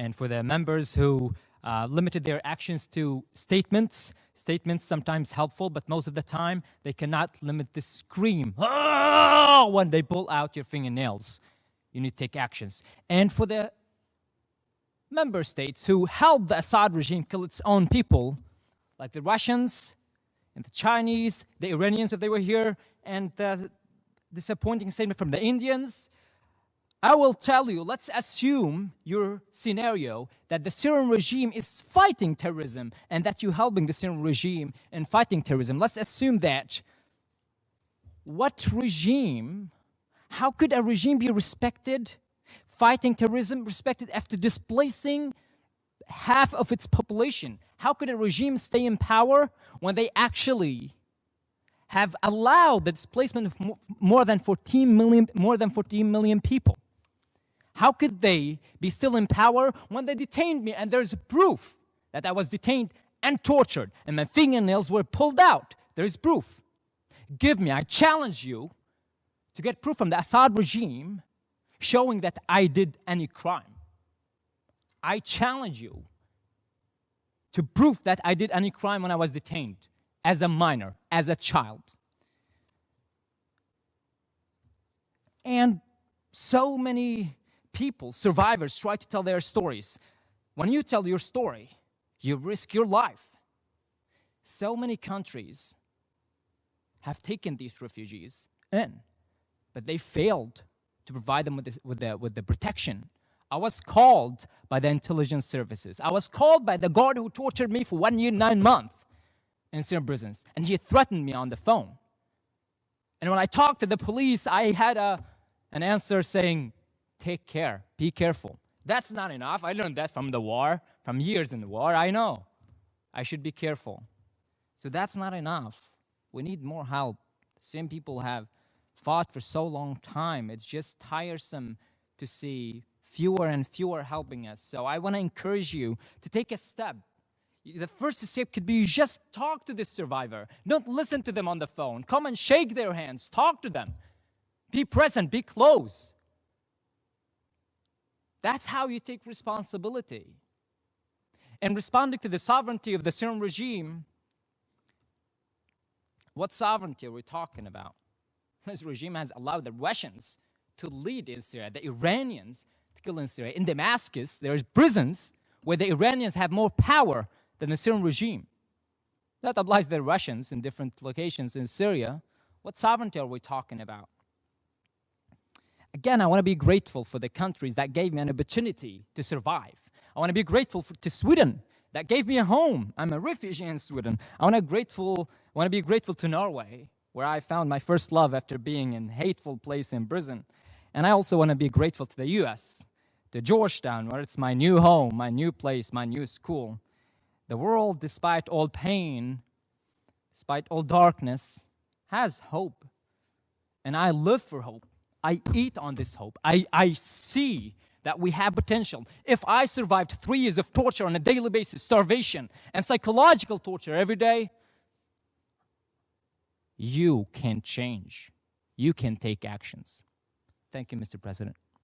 And for the members who limited their actions to statements, statements sometimes helpful, but most of the time they cannot limit the scream when they pull out your fingernails. You need to take actions. And for the member states who helped the Assad regime kill its own people, like the Russians and the Chinese, the Iranians if they were here, and the disappointing statement from the Indians, I will tell you, let's assume your scenario that the Syrian regime is fighting terrorism and that you're helping the Syrian regime in fighting terrorism. Let's assume that. What regime, how could a regime be respected, fighting terrorism, respected after displacing half of its population? How could a regime stay in power when they actually have allowed the displacement of more than 14 million people? How could they be still in power when they detained me and there's proof that I was detained and tortured and my fingernails were pulled out? There is proof. Give me, I challenge you to get proof from the Assad regime showing that I did any crime. I challenge you to prove that I did any crime when I was detained as a minor, as a child. And so many people, survivors, try to tell their stories. When you tell your story, you risk your life. So many countries have taken these refugees in, but they failed to provide them with the protection. I was called by the intelligence services. I was called by the guard who tortured me for 1 year, 9 months in Syrian prisons, and he threatened me on the phone. And when I talked to the police, I had an answer saying, take care, be careful. That's not enough. I learned that from the war, from years in the war. I know I should be careful. So that's not enough. We need more help. Same people have fought for so long time. It's just tiresome to see fewer and fewer helping us. So I want to encourage you to take a step. The first step could be just talk to this survivor. Don't listen to them on the phone. Come and shake their hands. Talk to them. Be present. Be close. That's how you take responsibility. And responding to the sovereignty of the Syrian regime, what sovereignty are we talking about? This regime has allowed the Russians to lead in Syria, the Iranians to kill in Syria. In Damascus, there's prisons where the Iranians have more power than the Syrian regime. That applies to the Russians in different locations in Syria. What sovereignty are we talking about? Again, I want to be grateful for the countries that gave me an opportunity to survive. I want to be grateful to Sweden that gave me a home. I'm a refugee in Sweden. I want to be grateful to Norway, where I found my first love after being in a hateful place in prison. And I also want to be grateful to the US, to Georgetown, where it's my new home, my new place, my new school. The world, despite all pain, despite all darkness, has hope. And I live for hope. I eat on this hope. I see that we have potential. If I survived 3 years of torture on a daily basis, starvation, and psychological torture every day, you can change. You can take actions. Thank you, Mr. President.